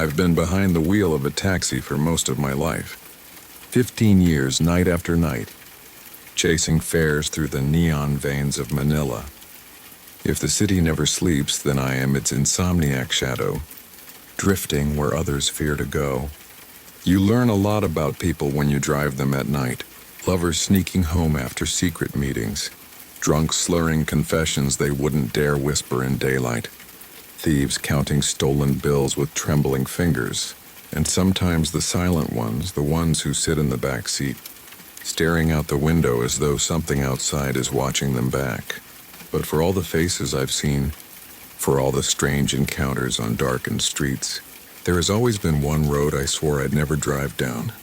I've been behind the wheel of a taxi for most of my life. 15 years, night after night, chasing fares through the neon veins of Manila. If the city never sleeps, then I am its insomniac shadow, drifting where others fear to go. You learn a lot about people when you drive them at night. Lovers sneaking home after secret meetings. Drunks slurring confessions they wouldn't dare whisper in daylight. Thieves counting stolen bills with trembling fingers. And sometimes the silent ones, the ones who sit in the back seat, staring out the window as though something outside is watching them back. But for all the faces I've seen, for all the strange encounters on darkened streets, there has always been one road I swore I'd never drive down.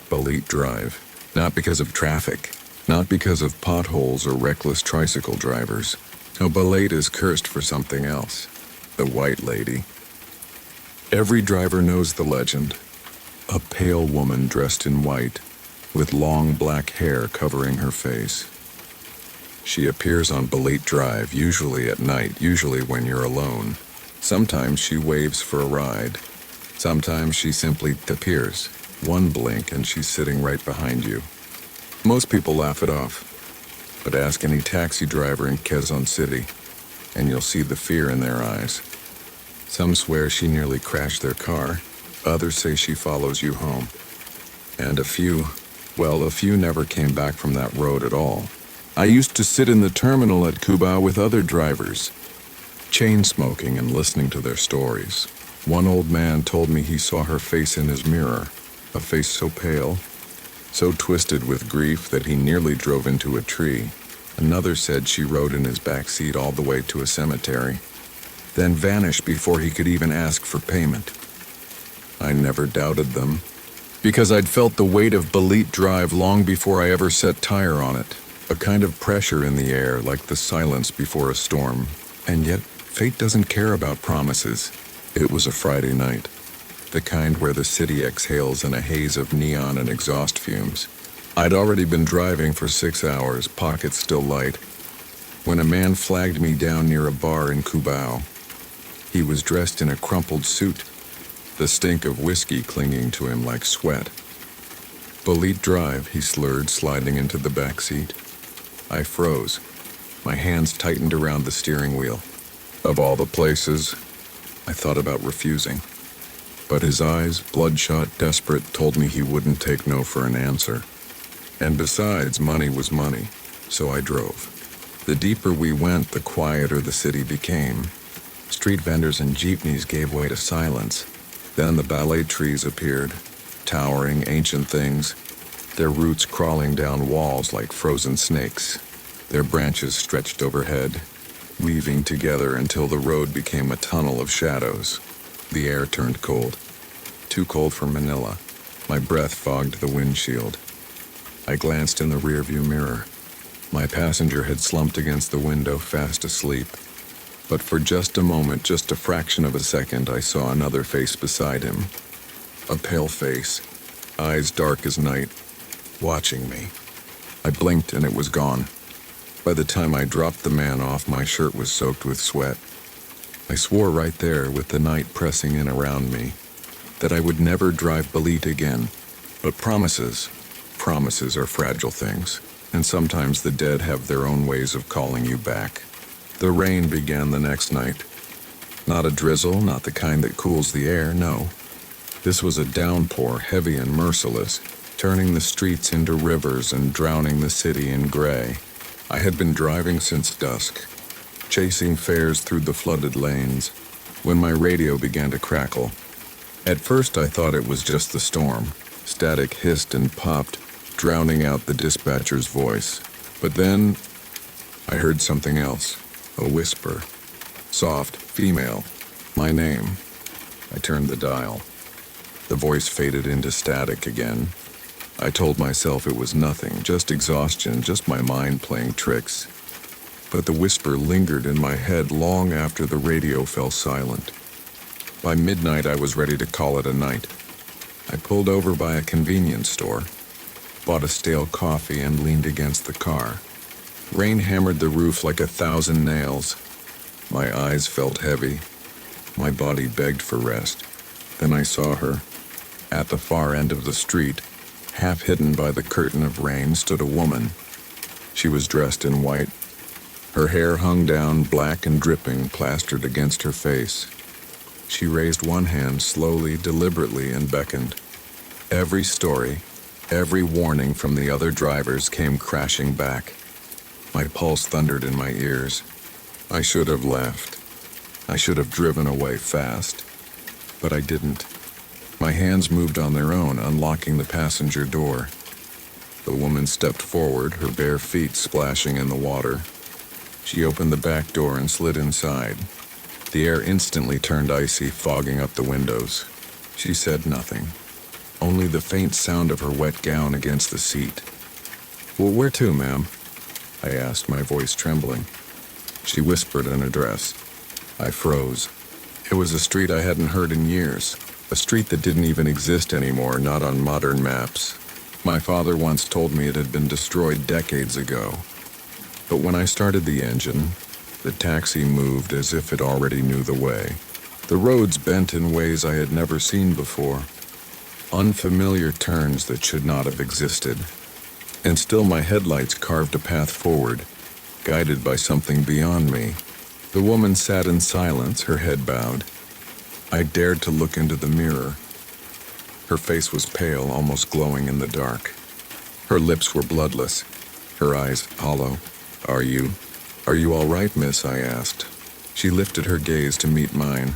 Balete Drive. Not because of traffic, not because of potholes or reckless tricycle drivers. No, Balete is cursed for something else. The White Lady. Every driver knows the legend. A pale woman dressed in white, with long black hair covering her face. She appears on Balete Drive, usually at night, usually when you're alone. Sometimes she waves for a ride. Sometimes she simply appears. One blink and she's sitting right behind you. Most people laugh it off, but ask any taxi driver in Quezon City, and you'll see the fear in their eyes. Some swear she nearly crashed their car. Others say she follows you home. And a few never came back from that road at all. I used to sit in the terminal at Cubao with other drivers, chain smoking and listening to their stories. One old man told me he saw her face in his mirror, a face so pale, so twisted with grief that he nearly drove into a tree. Another said she rode in his back seat all the way to a cemetery, then vanished before he could even ask for payment. I never doubted them, because I'd felt the weight of Balete Drive long before I ever set tire on it. A kind of pressure in the air, like the silence before a storm. And yet, fate doesn't care about promises. It was a Friday night, the kind where the city exhales in a haze of neon and exhaust fumes. I'd already been driving for 6 hours, pockets still light, when a man flagged me down near a bar in Cubao. He was dressed in a crumpled suit, the stink of whiskey clinging to him like sweat. Balete Drive, he slurred, sliding into the back seat. I froze. My hands tightened around the steering wheel. Of all the places, I thought about refusing. But his eyes, bloodshot, desperate, told me he wouldn't take no for an answer. And besides, money was money, so I drove. The deeper we went, the quieter the city became. Street vendors and jeepneys gave way to silence. Then the ballet trees appeared, towering ancient things, their roots crawling down walls like frozen snakes. Their branches stretched overhead, weaving together until the road became a tunnel of shadows. The air turned cold. Too cold for Manila. My breath fogged the windshield. I glanced in the rearview mirror. My passenger had slumped against the window, fast asleep. But for just a moment, just a fraction of a second, I saw another face beside him. A pale face, eyes dark as night, watching me. I blinked and it was gone. By the time I dropped the man off, my shirt was soaked with sweat. I swore right there, with the night pressing in around me, that I would never drive Balete again. But promises are fragile things, and sometimes the dead have their own ways of calling you back. The rain began the next night. Not a drizzle, not the kind that cools the air, no. This was a downpour, heavy and merciless, turning the streets into rivers and drowning the city in gray. I had been driving since dusk, chasing fares through the flooded lanes, when my radio began to crackle. At first I thought it was just the storm. Static hissed and popped, drowning out the dispatcher's voice. But then I heard something else, a whisper. Soft, female, my name. I turned the dial. The voice faded into static again. I told myself it was nothing, just exhaustion, just my mind playing tricks. But the whisper lingered in my head long after the radio fell silent. By midnight, I was ready to call it a night. I pulled over by a convenience store, bought a stale coffee, and leaned against the car. Rain hammered the roof like 1,000 nails. My eyes felt heavy. My body begged for rest. Then I saw her. At the far end of the street, half hidden by the curtain of rain, stood a woman. She was dressed in white. Her hair hung down, black and dripping, plastered against her face. She raised one hand slowly, deliberately, and beckoned. Every story, every warning from the other drivers came crashing back. My pulse thundered in my ears. I should have left. I should have driven away fast. But I didn't. My hands moved on their own, unlocking the passenger door. The woman stepped forward, her bare feet splashing in the water. She opened the back door and slid inside. The air instantly turned icy, fogging up the windows. She said nothing. Only the faint sound of her wet gown against the seat. "Well, where to, ma'am?" I asked, my voice trembling. She whispered an address. I froze. It was a street I hadn't heard in years. A street that didn't even exist anymore, not on modern maps. My father once told me it had been destroyed decades ago. But when I started the engine, the taxi moved as if it already knew the way. The roads bent in ways I had never seen before. Unfamiliar turns that should not have existed. And still my headlights carved a path forward, guided by something beyond me. The woman sat in silence, her head bowed. I dared to look into the mirror. Her face was pale, almost glowing in the dark. Her lips were bloodless, her eyes hollow. Are you all right, miss?" I asked. She lifted her gaze to meet mine,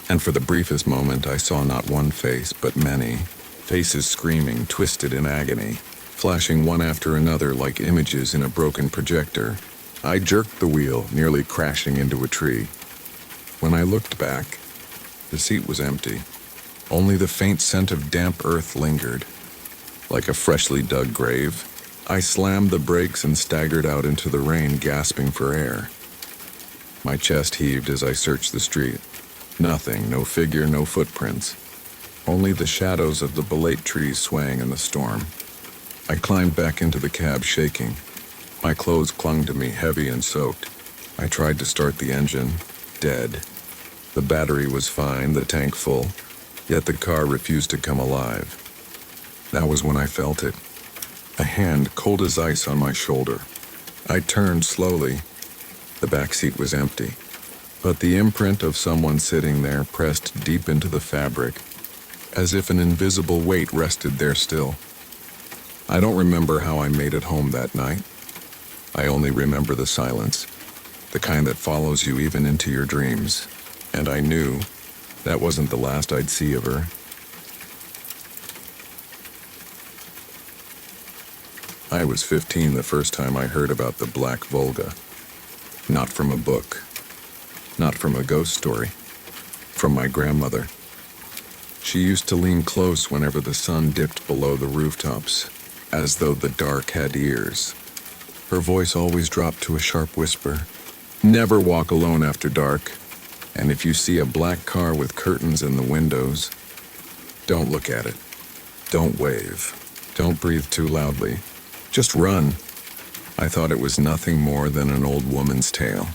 and for the briefest moment I saw not one face, but many. Faces screaming, twisted in agony, flashing one after another like images in a broken projector. I jerked the wheel, nearly crashing into a tree. When I looked back, the seat was empty. Only the faint scent of damp earth lingered. Like a freshly dug grave, I slammed the brakes and staggered out into the rain, gasping for air. My chest heaved as I searched the street. Nothing, no figure, no footprints. Only the shadows of the Balete trees swaying in the storm. I climbed back into the cab, shaking. My clothes clung to me, heavy and soaked. I tried to start the engine. Dead. The battery was fine, the tank full, yet the car refused to come alive. That was when I felt it. A hand cold as ice on my shoulder. I turned slowly. The back seat was empty, but the imprint of someone sitting there pressed deep into the fabric, as if an invisible weight rested there still. I don't remember how I made it home that night. I only remember the silence, the kind that follows you even into your dreams. And I knew that wasn't the last I'd see of her. I was 15 the first time I heard about the Black Volga. Not from a book. Not from a ghost story. From my grandmother. She used to lean close whenever the sun dipped below the rooftops, as though the dark had ears. Her voice always dropped to a sharp whisper. Never walk alone after dark. And if you see a black car with curtains in the windows, don't look at it. Don't wave. Don't breathe too loudly. Just run. I thought it was nothing more than an old woman's tale.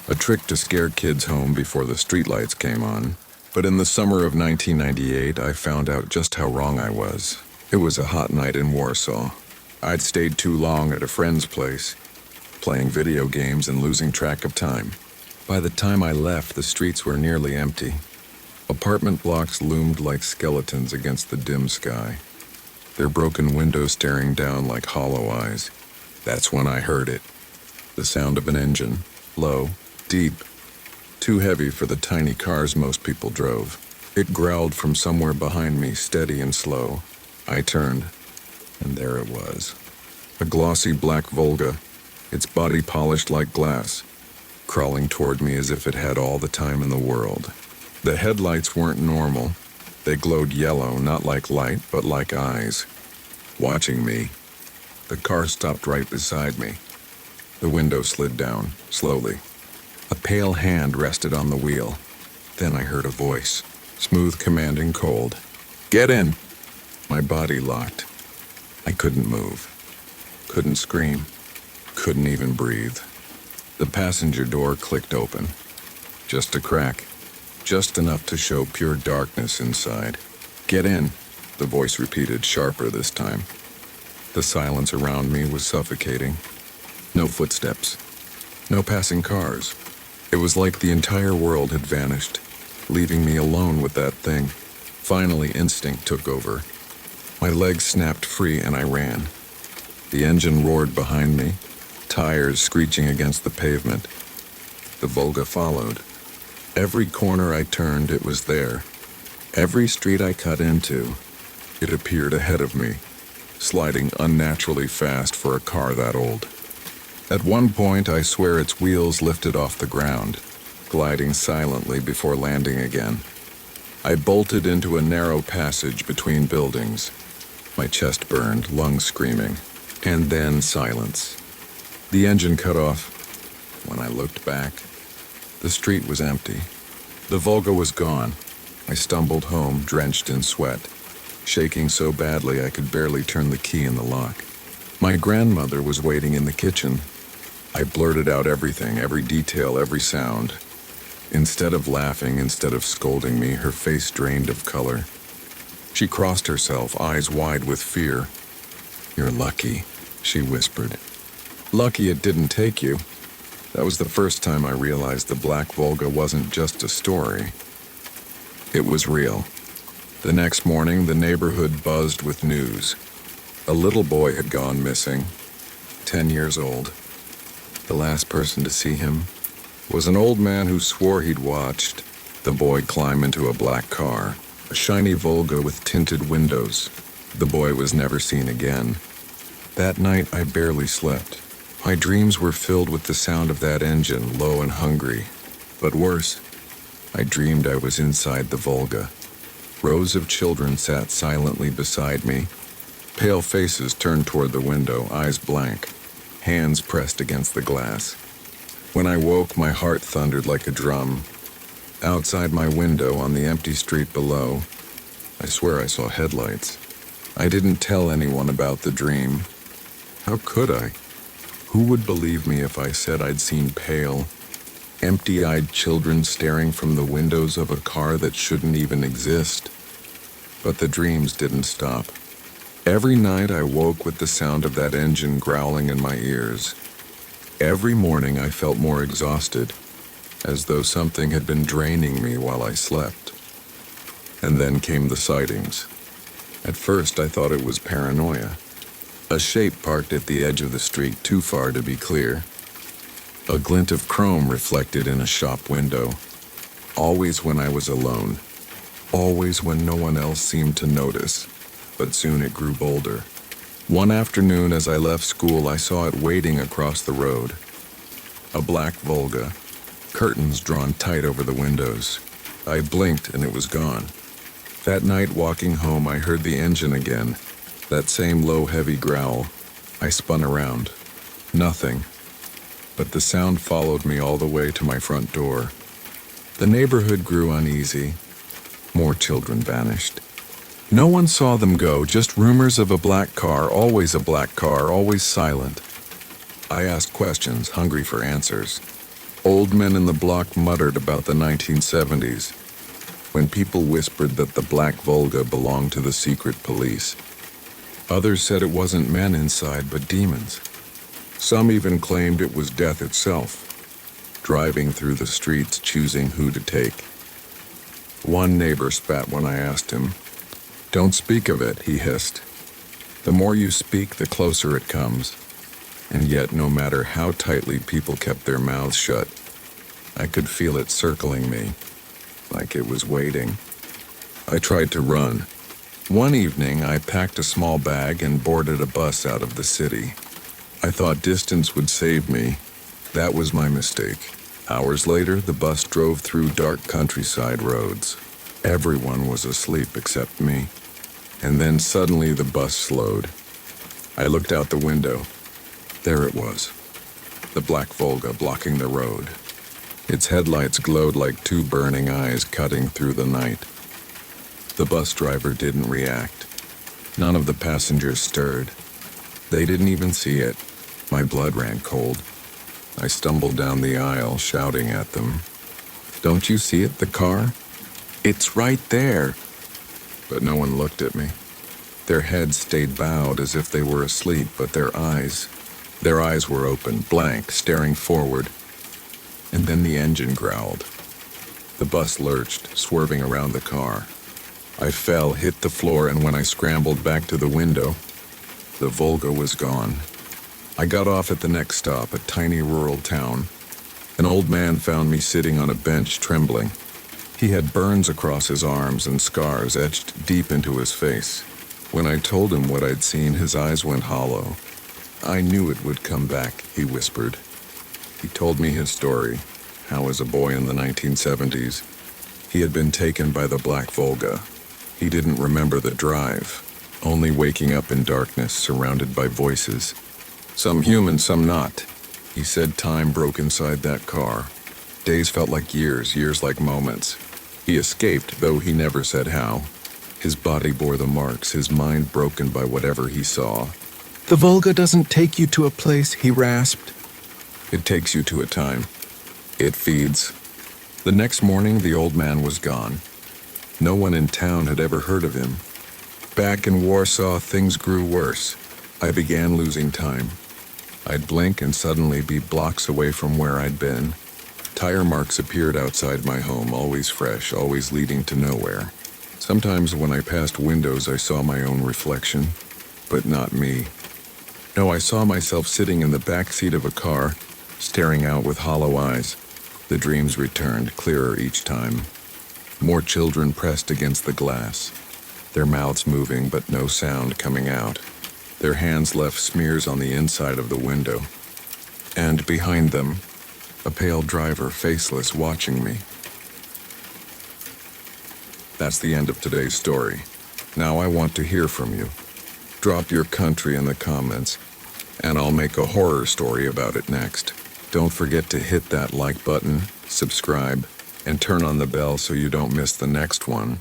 A trick to scare kids home before the streetlights came on. But in the summer of 1998, I found out just how wrong I was. It was a hot night in Warsaw. I'd stayed too long at a friend's place, playing video games and losing track of time. By the time I left, the streets were nearly empty. Apartment blocks loomed like skeletons against the dim sky, their broken windows staring down like hollow eyes. That's when I heard it. The sound of an engine, low, deep, too heavy for the tiny cars most people drove. It growled from somewhere behind me, steady and slow. I turned, and there it was. A glossy black Volga, its body polished like glass, crawling toward me as if it had all the time in the world. The headlights weren't normal. They glowed yellow, not like light, but like eyes, watching me. The car stopped right beside me. The window slid down, slowly. A pale hand rested on the wheel. Then I heard a voice, smooth, commanding, cold. "Get in!" My body locked. I couldn't move. Couldn't scream. Couldn't even breathe. The passenger door clicked open. Just a crack. just enough to show pure darkness inside. "Get in," the voice repeated, sharper this time. The silence around me was suffocating. No footsteps. No passing cars. It was like the entire world had vanished, leaving me alone with that thing. Finally, instinct took over. My legs snapped free and I ran. The engine roared behind me, tires screeching against the pavement. The Volga followed. Every corner I turned, it was there. Every street I cut into, it appeared ahead of me, sliding unnaturally fast for a car that old. At one point, I swear its wheels lifted off the ground, gliding silently before landing again. I bolted into a narrow passage between buildings. My chest burned, lungs screaming, and then silence. The engine cut off. When I looked back, the street was empty. The Volga was gone. I stumbled home, drenched in sweat, shaking so badly I could barely turn the key in the lock. My grandmother was waiting in the kitchen. I blurted out everything, every detail, every sound. Instead of laughing, instead of scolding me, her face drained of color. She crossed herself, eyes wide with fear. "You're lucky," she whispered. "Lucky it didn't take you." That was the first time I realized the Black Volga wasn't just a story. It was real. The next morning, the neighborhood buzzed with news. A little boy had gone missing, 10 years old. The last person to see him was an old man who swore he'd watched the boy climb into a black car, a shiny Volga with tinted windows. The boy was never seen again. That night, I barely slept. My dreams were filled with the sound of that engine, low and hungry. But worse, I dreamed I was inside the Volga. Rows of children sat silently beside me, pale faces turned toward the window, eyes blank, hands pressed against the glass. When I woke, my heart thundered like a drum. Outside my window, on the empty street below, I swear I saw headlights. I didn't tell anyone about the dream. How could I? Who would believe me if I said I'd seen pale, empty-eyed children staring from the windows of a car that shouldn't even exist? But the dreams didn't stop. Every night I woke with the sound of that engine growling in my ears. Every morning I felt more exhausted, as though something had been draining me while I slept. And then came the sightings. At first I thought it was paranoia. A shape parked at the edge of the street, too far to be clear. A glint of chrome reflected in a shop window. Always when I was alone. Always when no one else seemed to notice. But soon it grew bolder. One afternoon as I left school, I saw it waiting across the road. A black Volga, curtains drawn tight over the windows. I blinked and it was gone. That night walking home, I heard the engine again. That same low, heavy growl. I spun around. Nothing. But the sound followed me all the way to my front door. The neighborhood grew uneasy. More children vanished. No one saw them go, just rumors of a black car, always a black car, always silent. I asked questions, hungry for answers. Old men in the block muttered about the 1970s, when people whispered that the Black Volga belonged to the secret police. Others said it wasn't men inside, but demons. Some even claimed it was death itself, driving through the streets, choosing who to take. One neighbor spat when I asked him. "Don't speak of it," he hissed. "The more you speak, the closer it comes." And yet, no matter how tightly people kept their mouths shut, I could feel it circling me, like it was waiting. I tried to run. One evening, I packed a small bag and boarded a bus out of the city. I thought distance would save me. That was my mistake. Hours later, the bus drove through dark countryside roads. Everyone was asleep except me. And then suddenly the bus slowed. I looked out the window. There it was, the Black Volga blocking the road. Its headlights glowed like two burning eyes cutting through the night. The bus driver didn't react. None of the passengers stirred. They didn't even see it. My blood ran cold. I stumbled down the aisle, shouting at them. Don't you see it, the car? It's right there. But no one looked at me. Their heads stayed bowed as if they were asleep, but their eyes were open, blank, staring forward. And then the engine growled. The bus lurched, swerving around the car. I fell, hit the floor, and when I scrambled back to the window, the Volga was gone. I got off at the next stop, a tiny rural town. An old man found me sitting on a bench, trembling. He had burns across his arms and scars etched deep into his face. When I told him what I'd seen, his eyes went hollow. I knew it would come back, he whispered. He told me his story, how as a boy in the 1970s, he had been taken by the Black Volga. He didn't remember the drive, only waking up in darkness, surrounded by voices. Some human, some not. He said time broke inside that car. Days felt like years, years like moments. He escaped, though he never said how. His body bore the marks, his mind broken by whatever he saw. "The Volga doesn't take you to a place," he rasped. "It takes you to a time. It feeds." The next morning, the old man was gone. No one in town had ever heard of him. Back in Warsaw, things grew worse. I began losing time. I'd blink and suddenly be blocks away from where I'd been. Tire marks appeared outside my home, always fresh, always leading to nowhere. Sometimes when I passed windows, I saw my own reflection, but not me. No, I saw myself sitting in the back seat of a car, staring out with hollow eyes. The dreams returned, clearer each time. More children pressed against the glass, their mouths moving but no sound coming out. Their hands left smears on the inside of the window. And behind them, a pale driver, faceless, watching me. That's the end of today's story. Now I want to hear from you. Drop your country in the comments, and I'll make a horror story about it next. Don't forget to hit that like button, subscribe, and turn on the bell so you don't miss the next one.